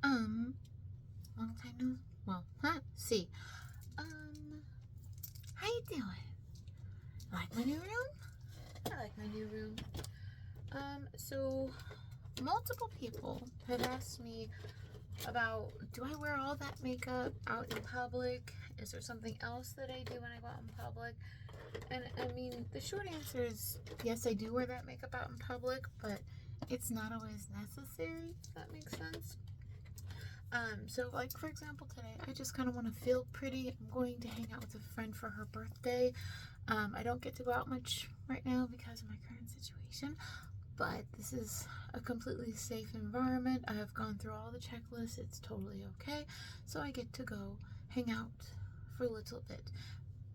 Long time no, well, see. How you doing? Like my new room? I like my new room. So multiple people have asked me about, do I wear all that makeup out in public? Is there something else that I do when I go out in public? And I mean, the short answer is yes, I do wear that makeup out in public, but it's not always necessary, if that makes sense. So like for example today, I just kind of want to feel pretty. I'm going to hang out with a friend for her birthday. I don't get to go out much right now because of my current situation, but this is a completely safe environment. I have gone through all the checklists. It's totally okay. So I get to go hang out for a little bit,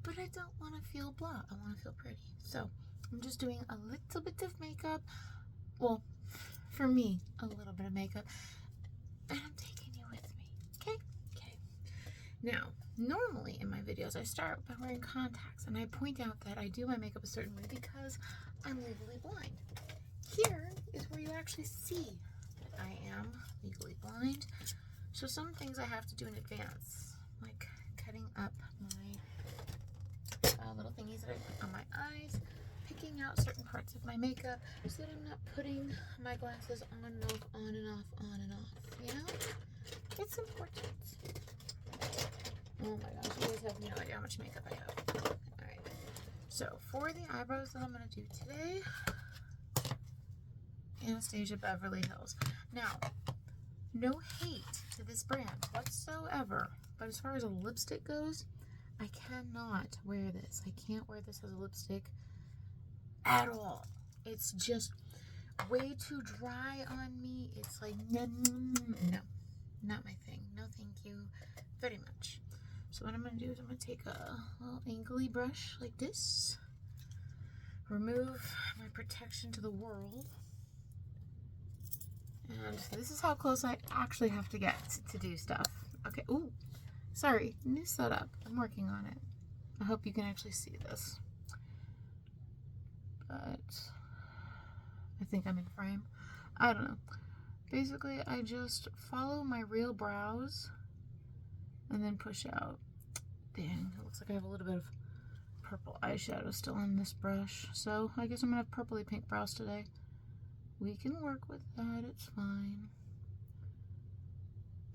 but I don't want to feel blah. I want to feel pretty. So I'm just doing a little bit of makeup. Well, for me, a little bit of makeup, and I'm taking you with me. Okay? Okay. Now, normally in my videos, I start by wearing contacts, and I point out that I do my makeup a certain way because I'm legally blind. Here is where you actually see that I am legally blind. So some things I have to do in advance, like cutting up my little thingies that I put on my eyes, picking out certain parts of my makeup so that I'm not putting my glasses on and off, on and off, on and off, you know? It's important. Oh my gosh, you guys have no idea how much makeup I have. Alright, so for the eyebrows that I'm going to do today, Anastasia Beverly Hills. Now, no hate to this brand whatsoever, but as far as a lipstick goes, I cannot wear this. I can't wear this as a lipstick at all. It's just way too dry on me. It's like, no, not my thing. No, thank you very much. So what I'm going to do is I'm going to take a little angly brush like this, remove my protection to the world, and this is how close I actually have to get to do stuff. Okay, ooh, sorry, new setup. I'm working on it. I hope you can actually see this. But I think I'm in frame. I don't know. Basically, I just follow my real brows and then push out. Dang, it looks like I have a little bit of purple eyeshadow still on this brush. So I guess I'm gonna have purpley pink brows today. We can work with that, it's fine.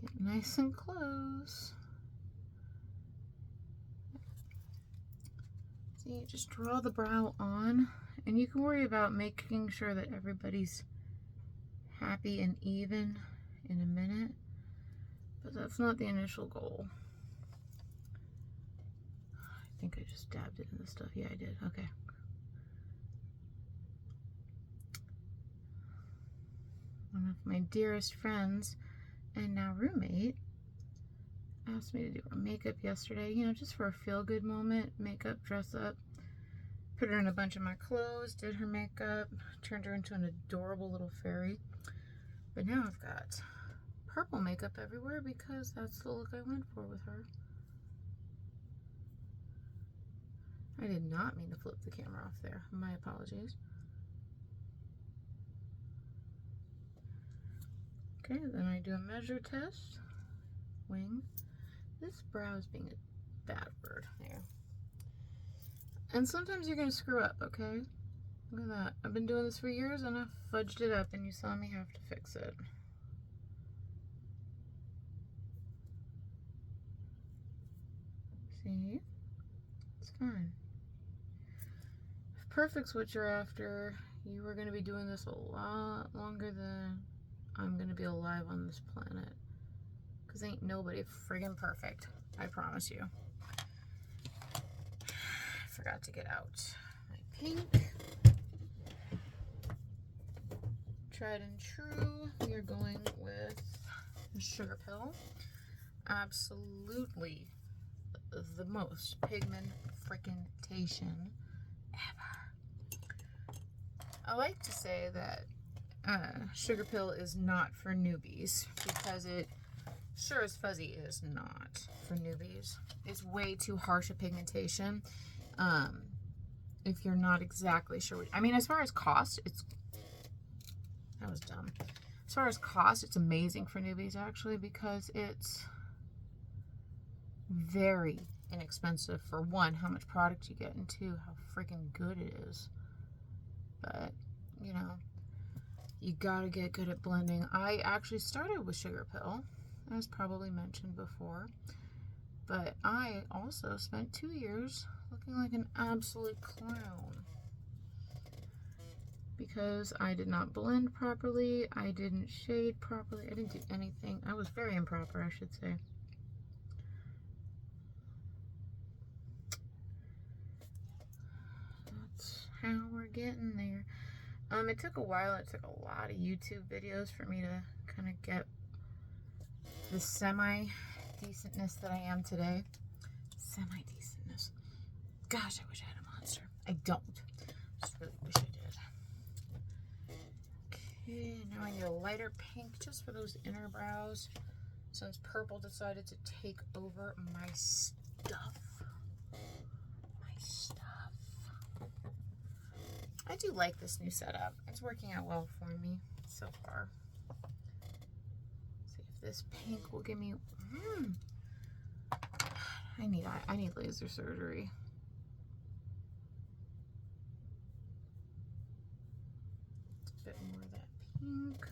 Get nice and close. See, just draw the brow on, and you can worry about making sure that everybody's happy and even in a minute, but that's not the initial goal. I think I just dabbed it in the stuff. Yeah, I did. Okay. One of my dearest friends and now roommate asked me to do her makeup yesterday, you know, just for a feel-good moment. Makeup, dress up, put her in a bunch of my clothes, did her makeup, turned her into an adorable little fairy. But now I've got purple makeup everywhere because that's the look I went for with her. I did not mean to flip the camera off there. My apologies. Okay, then I do a measure test. Wing. This brow is being a bad word. There. And sometimes you're going to screw up, okay? Look at that. I've been doing this for years and I fudged it up and you saw me have to fix it. See? It's fine. If perfect's what you're after, you are going to be doing this a lot longer than I'm going to be alive on this planet. Because ain't nobody friggin' perfect. I promise you. I forgot to get out my pink. Tried and true. We are going with Sugar Pill. Absolutely the most pigment frickin-tation ever. I like to say that Sugar Pill is not for newbies because it sure as fuzzy is not for newbies. It's way too harsh a pigmentation. If you're not exactly sure. I mean, as far as cost, it's... That was dumb. As far as cost, it's amazing for newbies actually, because it's very inexpensive for one, how much product you get, and two, how freaking good it is. But, you know, you gotta get good at blending. I actually started with Sugar Pill, as probably mentioned before, but I also spent 2 years looking like an absolute clown because I did not blend properly, I didn't shade properly, I didn't do anything. I was very improper, I should say. That's how we're getting there. It took a while. It took a lot of YouTube videos for me to kind of get the semi-decentness that I am today. Semi-decentness. Gosh, I wish I had a monster. I don't. Just really wish I did. Okay, now I need a lighter pink just for those inner brows, since purple decided to take over my stuff. I do like this new setup. It's working out well for me so far. See if this pink will give me. I need laser surgery. A bit more of that pink.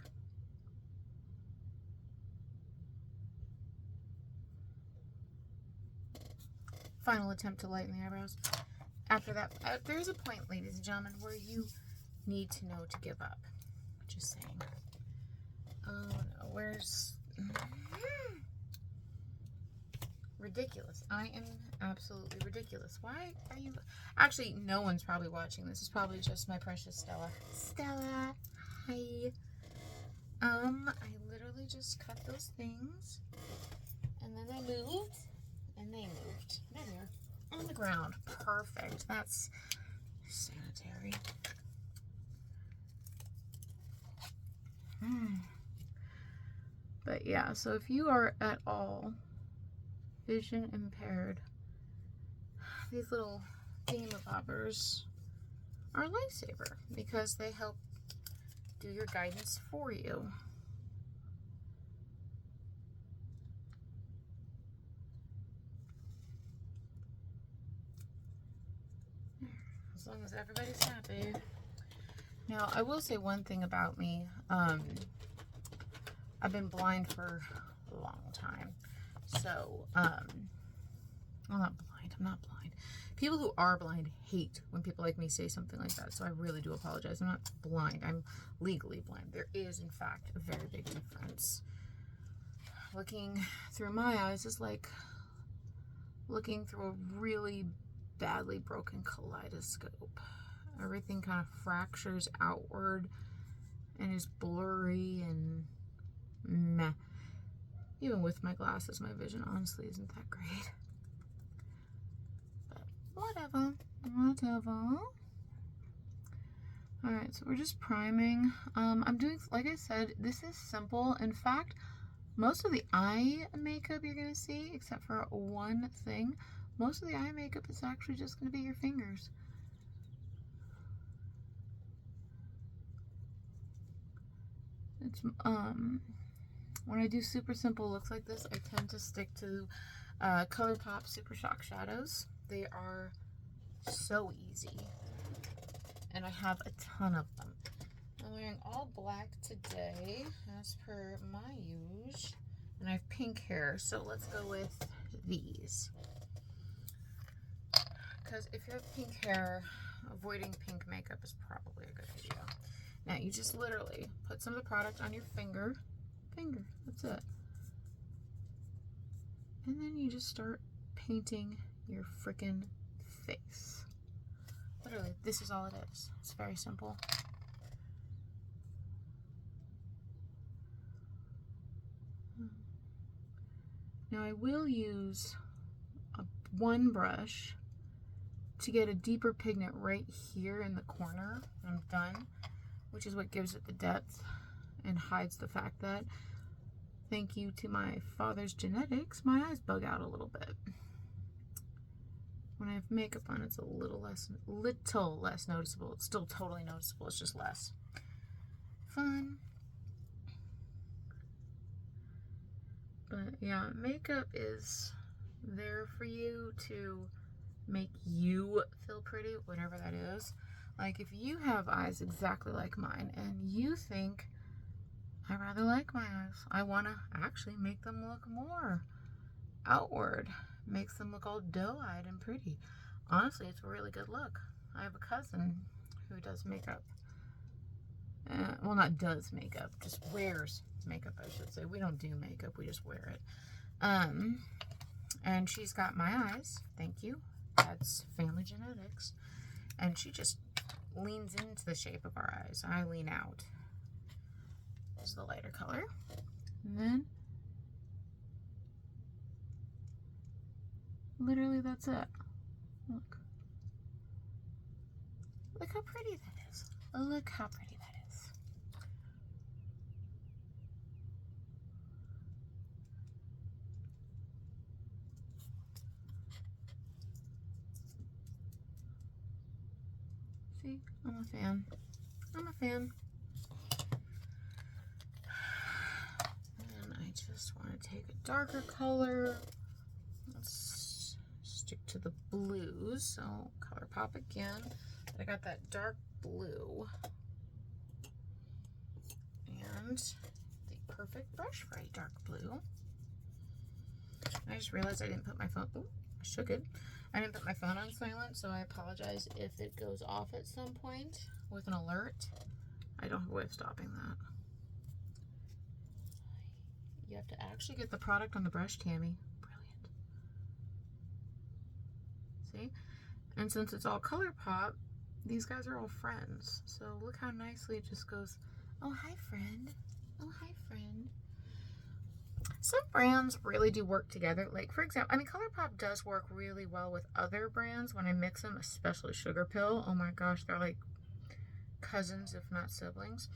Final attempt to lighten the eyebrows. After that, there's a point, ladies and gentlemen, where you need to know to give up. Just saying. Oh no, where's... Ridiculous. I am absolutely ridiculous. Why are you... Actually, no one's probably watching this. It's probably just my precious Stella. Stella, hi. I literally just cut those things, and then I moved, and they moved. There they are. On the ground. Perfect. That's sanitary. But yeah, so if you are at all vision impaired, these little thingamabobbers are a lifesaver because they help do your guidance for you. As long as everybody's happy. Now, I will say one thing about me. I've been blind for a long time. So, I'm not blind. I'm not blind. People who are blind hate when people like me say something like that. So I really do apologize. I'm not blind. I'm legally blind. There is, in fact, a very big difference. Looking through my eyes is like looking through a really badly broken kaleidoscope. Everything kind of fractures outward and is blurry and meh. Even with my glasses, my vision honestly isn't that great. But whatever. Alright, so we're just priming. I'm doing, like I said, this is simple. In fact, most of the eye makeup you're going to see, except for one thing, most of the eye makeup is actually just going to be your fingers. It's, when I do super simple looks like this, I tend to stick to ColourPop Super Shock Shadows. They are so easy, and I have a ton of them. I'm wearing all black today, as per my use, and I have pink hair, so let's go with these. Because if you have pink hair, avoiding pink makeup is probably a good idea. Now, you just literally put some of the product on your finger, that's it. And then you just start painting your frickin' face. Literally, this is all it is. It's very simple. Now I will use one brush to get a deeper pigment right here in the corner when I'm done, which is what gives it the depth and hides the fact that, thank you to my father's genetics, my eyes bug out a little bit. When I have makeup on, it's a little less noticeable. It's still totally noticeable, it's just less. Fun. Yeah, makeup is there for you to make you feel pretty, whatever that is. Like if you have eyes exactly like mine and you think, I rather like my eyes, I want to actually make them look more outward, makes them look all doe-eyed and pretty. Honestly, it's a really good look. I have a cousin who does makeup. Well, not does makeup, just wears makeup, I should say. We don't do makeup, we just wear it. And she's got my eyes, thank you. That's family genetics. And she just leans into the shape of our eyes. I lean out. This is the lighter color. And then, literally that's it. Look. Look how pretty that is. Look how pretty that is. See, I'm a fan. I'm a fan. And I just want to take a darker color. Let's stick to the blues. So ColourPop again. I got that dark blue. And the perfect brush for a dark blue. I just realized I didn't put my phone, oh, I shook it. I didn't put my phone on silent, so I apologize if it goes off at some point with an alert. I don't have a way of stopping that. You have to actually get the product on the brush, Tammy. Brilliant. See? And since it's all ColourPop, these guys are all friends. So look how nicely it just goes, oh, hi, friend. Oh, hi, friend. Some brands really do work together. Like, for example, I mean, ColourPop does work really well with other brands when I mix them, especially Sugar Pill. Oh my gosh, they're like cousins, if not siblings.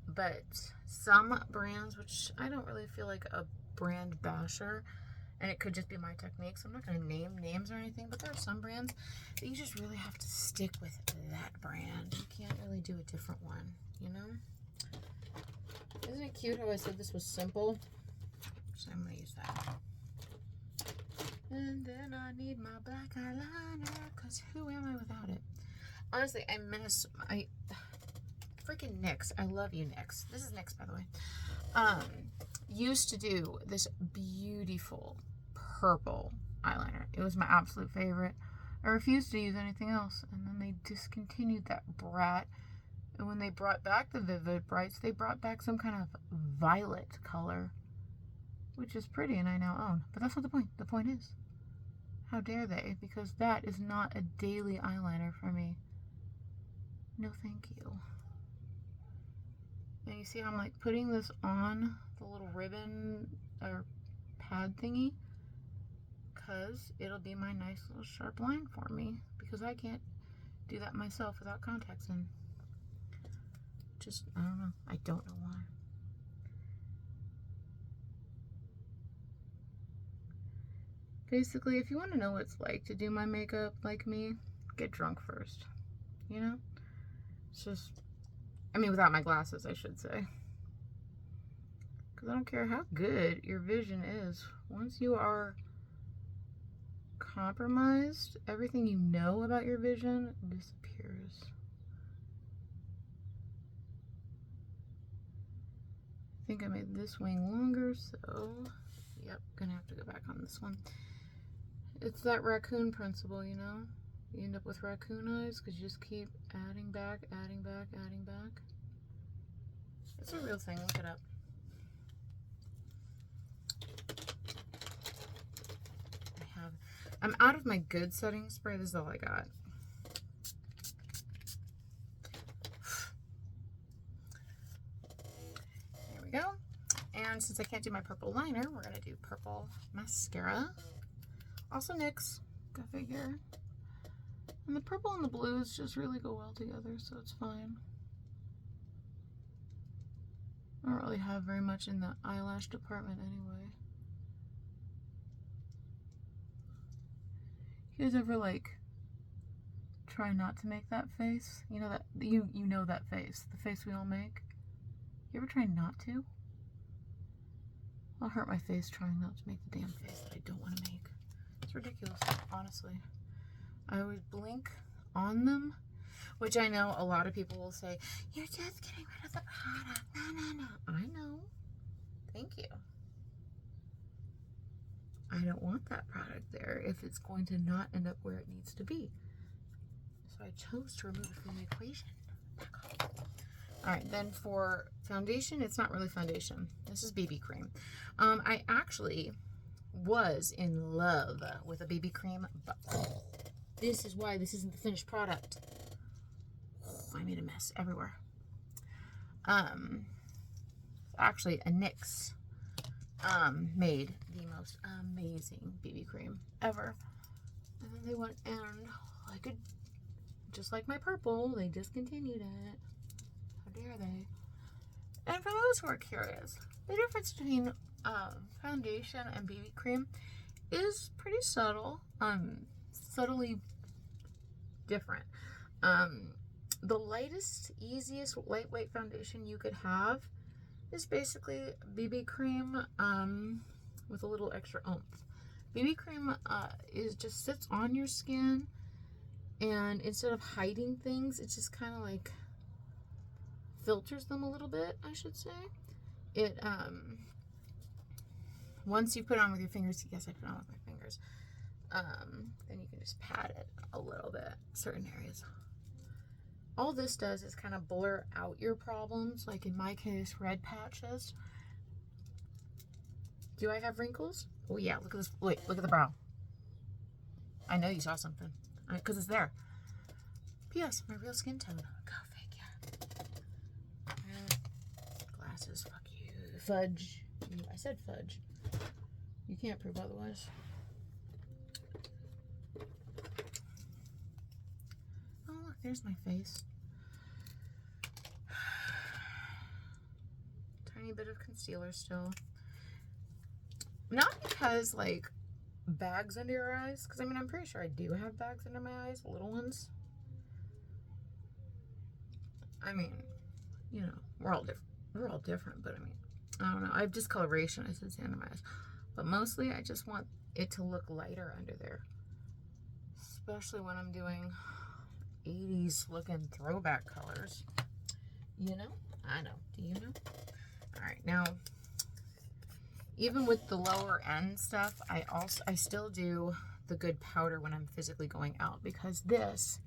But some brands, which I don't really feel like a brand basher, and it could just be my technique, so I'm not going to name names or anything, but there are some brands that you just really have to stick with that brand. You can't really do a different one, you know? Isn't it cute how I said this was simple? So I'm going to use that. And then I need my black eyeliner, because who am I without it? Honestly, I miss my freaking NYX. I love you, NYX. This is NYX, by the way. Used to do this beautiful purple eyeliner. It was my absolute favorite. I refused to use anything else, and then they discontinued that brat. And when they brought back the Vivid Brights, they brought back some kind of violet color, which is pretty and I now own. But that's not the point. The point is, how dare they? Because that is not a daily eyeliner for me. No, thank you. And you see how I'm like putting this on the little ribbon or pad thingy? Because it'll be my nice little sharp line for me. Because I can't do that myself without contacts in. Just, I don't know. I don't know why. Basically, if you want to know what it's like to do my makeup like me, get drunk first. You know? It's just, I mean, without my glasses, I should say. Because I don't care how good your vision is. Once you are compromised, everything you know about your vision disappears. I think I made this wing longer, so yep, gonna have to go back on this one. It's that raccoon principle, you know? You end up with raccoon eyes because you just keep adding back, adding back, adding back. It's a real thing, look it up. I'm out of my good setting spray. This is all I got. There we go. And since I can't do my purple liner, we're going to do purple mascara. Also NYX, go figure. And the purple and the blues just really go well together, so it's fine. I don't really have very much in the eyelash department anyway. You guys ever like try not to make that face? You know that you know that face, the face we all make. You ever try not to? I'll hurt my face trying not to make the damn face that I don't want to make. It's ridiculous, honestly. I always blink on them, which I know a lot of people will say, you're just getting rid of the product. No. I know. Thank you. I don't want that product there if it's going to not end up where it needs to be. So I chose to remove it from the equation. All right, then for foundation, it's not really foundation. This is BB cream. I actually was in love with a BB cream, but this is why this isn't the finished product. I made a mess everywhere. Actually, a NYX made the most amazing BB cream ever. And then they went and, just like my purple, they discontinued it. How dare they? And for those who are curious, the difference between foundation and BB cream is pretty subtle, subtly different. The lightest, easiest, lightweight foundation you could have is basically BB cream with a little extra oomph. BB cream just sits on your skin, and instead of hiding things, it just kind of like filters them a little bit, I should say. It once you put it on with your fingers, yes, I put it on with my fingers, then you can just pat it a little bit, certain areas. All this does is kind of blur out your problems, like in my case, red patches. Do I have wrinkles? Oh yeah, look at this. Wait, look at the brow. I know you saw something, because it's there. P.S. My real skin tone. Go figure. Glasses, fuck you. Fudge. I said fudge. You can't prove otherwise. Oh look, there's my face. Tiny bit of concealer still. Not because like bags under your eyes, because I mean I'm pretty sure I do have bags under my eyes, little ones. I mean, you know, we're all different, but I mean, I don't know. I have discoloration, I said, under my eyes, but mostly I just want it to look lighter under there, especially when I'm doing 80s looking throwback colors. You know? I know. Do you know? All right, now. Even with the lower end stuff, I still do the good powder when I'm physically going out, because this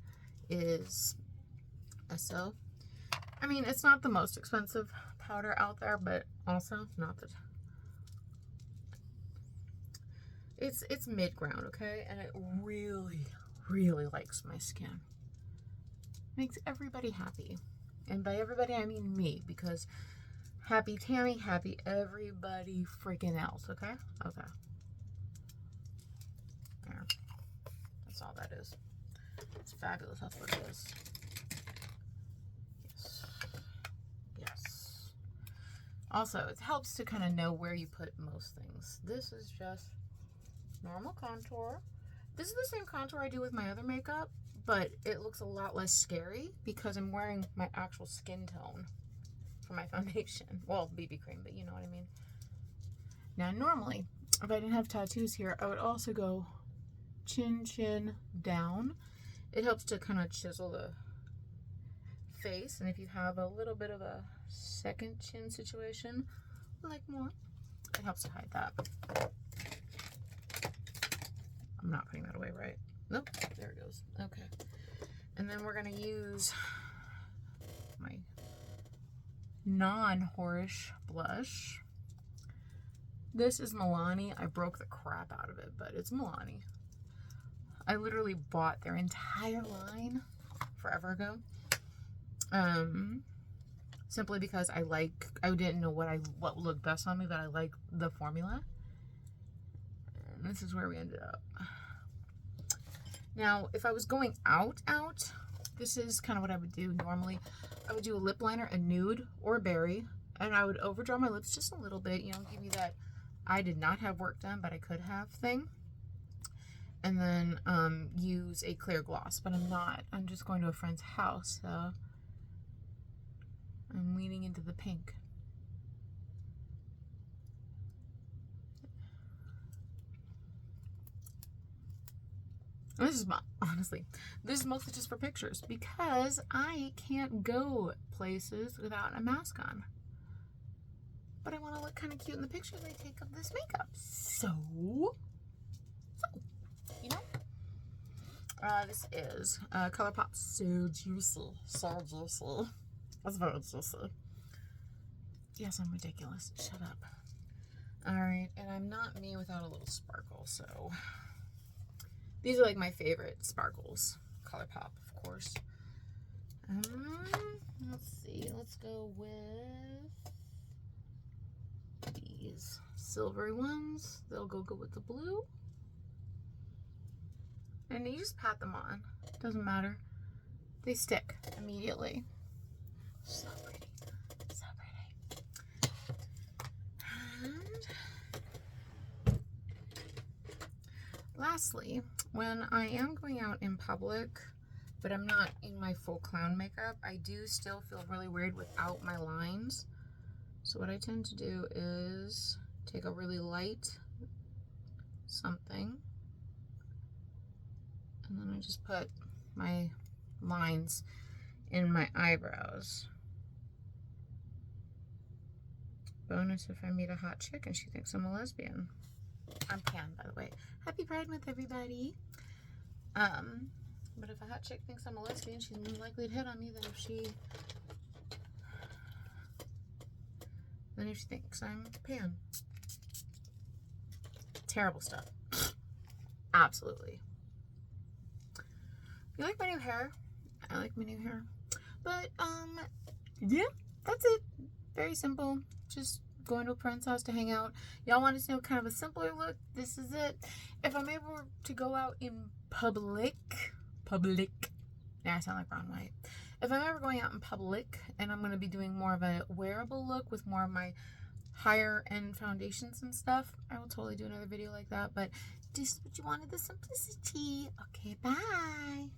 is SO. I mean, it's not the most expensive powder out there, but also not the... It's mid-ground, okay? And it really, really likes my skin. Makes everybody happy. And by everybody, I mean me, because happy Tammy, happy everybody freaking else, okay? Okay. There. That's all that is. It's fabulous. That's what it is. Yes. Yes. Also, it helps to kind of know where you put most things. This is just normal contour. This is the same contour I do with my other makeup, but it looks a lot less scary because I'm wearing my actual skin tone for my foundation. Well, BB cream, but you know what I mean. Now, normally, if I didn't have tattoos here, I would also go chin down. It helps to kind of chisel the face, and if you have a little bit of a second chin situation, like more, it helps to hide that. I'm not putting that away, right? Nope, there it goes. Okay. And then we're gonna use my non-Horish blush. This is Milani. I broke the crap out of it, but it's Milani. I literally bought their entire line forever ago. Simply because I didn't know what looked best on me, but I like the formula. And this is where we ended up. Now, if I was going out, this is kind of what I would do normally. I would do a lip liner, a nude or a berry, and I would overdraw my lips just a little bit, you know, give you that I did not have work done, but I could have thing. And then use a clear gloss, but I'm not. I'm just going to a friend's house, so I'm leaning into the pink. And this is honestly, this is mostly just for pictures because I can't go places without a mask on. But I want to look kind of cute in the pictures I take of this makeup. So, you know, this is ColourPop So Juicy. So juicy. That's very juicy. Yes, I'm ridiculous. Shut up. Alright, and I'm not me without a little sparkle, so these are like my favorite sparkles. ColourPop, of course. Let's see. Let's go with these silvery ones. They'll go good with the blue. And you just pat them on. Doesn't matter. They stick immediately. So pretty. So pretty. And lastly, when I am going out in public, but I'm not in my full clown makeup, I do still feel really weird without my lines. So what I tend to do is take a really light something, and then I just put my lines in my eyebrows. Bonus if I meet a hot chick and she thinks I'm a lesbian. I'm pan, by the way. Happy Pride Month, everybody. But if a hot chick thinks I'm a lesbian, she's more likely to hit on me than if she thinks I'm pan. Terrible stuff. Absolutely. You like my new hair? I like my new hair. But, yeah, that's it. Very simple. Just going to a friend's house to hang out. Y'all want to know kind of a simpler look? This is it. If I'm able to go out in public, yeah, I sound like Ron White. If I'm ever going out in public and I'm going to be doing more of a wearable look with more of my higher end foundations and stuff, I will totally do another video like that. But this is what you wanted, the simplicity. Okay, bye.